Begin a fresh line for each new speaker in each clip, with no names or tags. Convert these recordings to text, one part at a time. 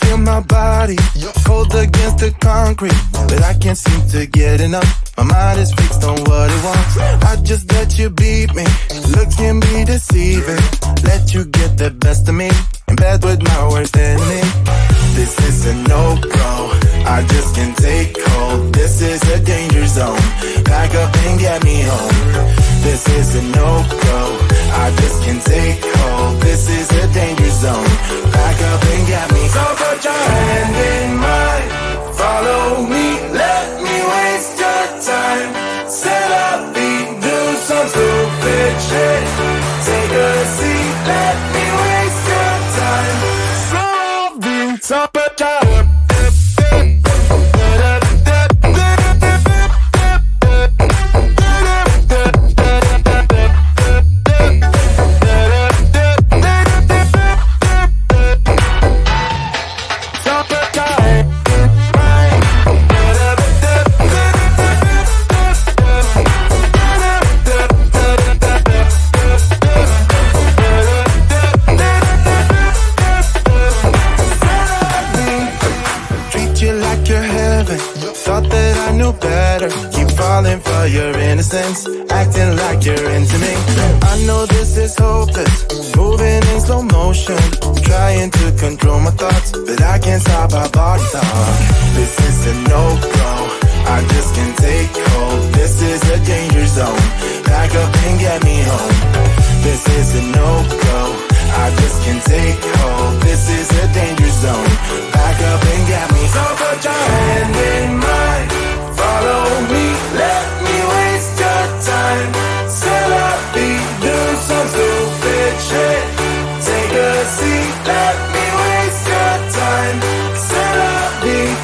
feel my body cold against the concrete, but I can't seem to get enough. My mind is fixed on what it wants. I just let you beat me. Looks can be deceiving. Let you get the best of me in bed with my worst enemy. This is a no-go. I just can't take hold. This is a danger zone. Pack up and get me home. This is a no-go. I just can't take hold. This is a danger zone. Pack up and get me. So put your hand in mine. Follow me. Let me waste your time. Set up feet. Do some stupid shit. Take a seat. Let me waste your time. So put your your innocence, acting like you're into me. I know this is hopeless, moving in slow motion, trying to control my thoughts, but I can't stop our body talk. This is a no-go, I just can't take hold. This is a danger zone, pack up and get me home. This is a no-go, I just can't take hold. This is a danger zone, pack up and get me. So put your hand in mine, follow me, let me waste your time. Set up feet, do some stupid shit. Take a seat, let me waste your time. Set up feet.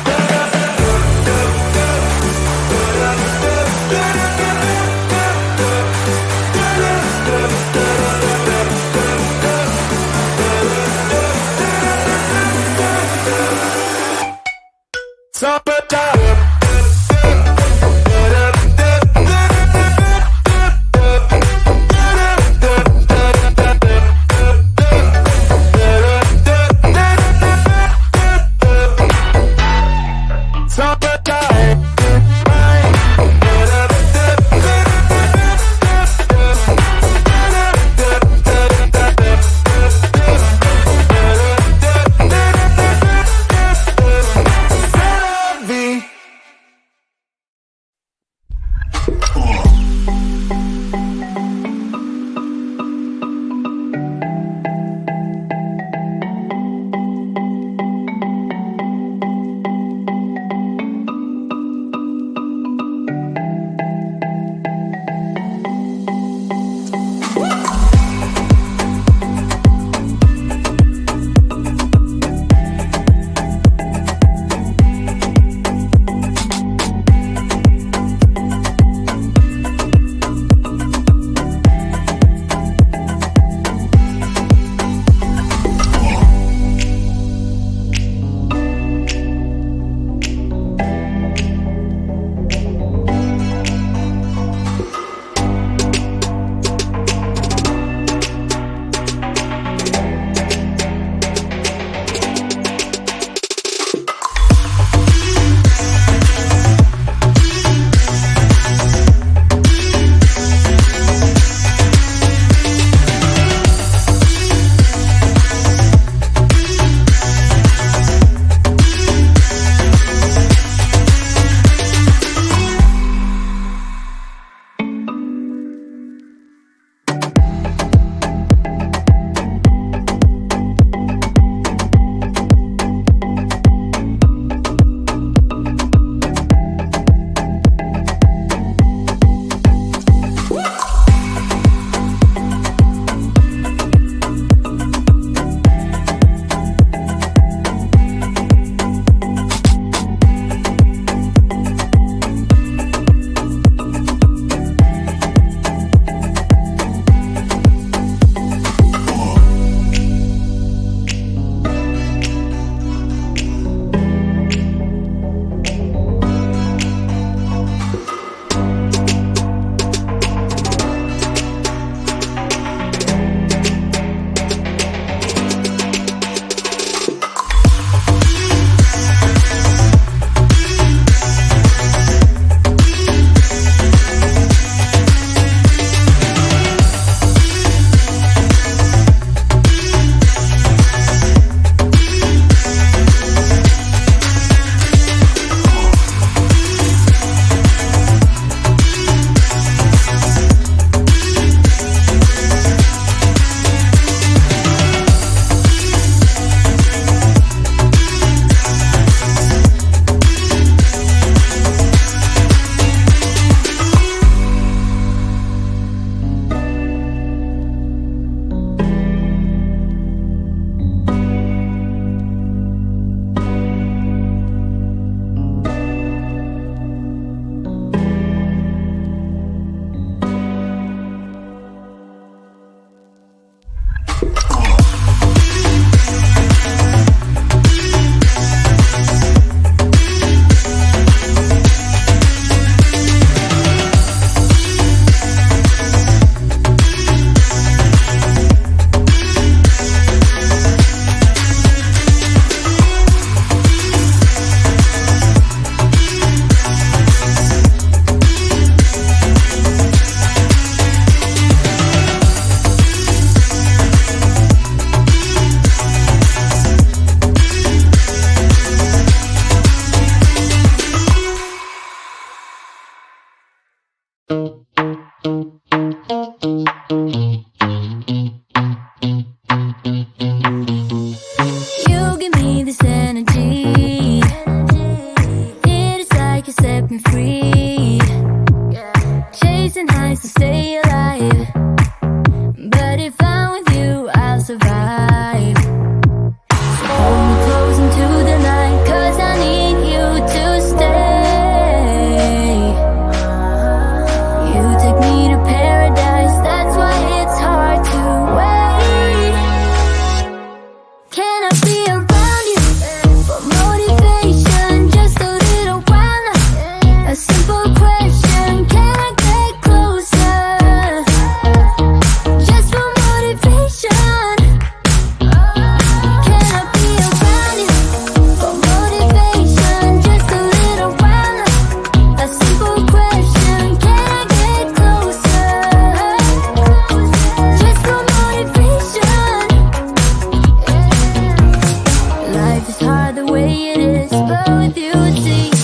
but with you it's easy.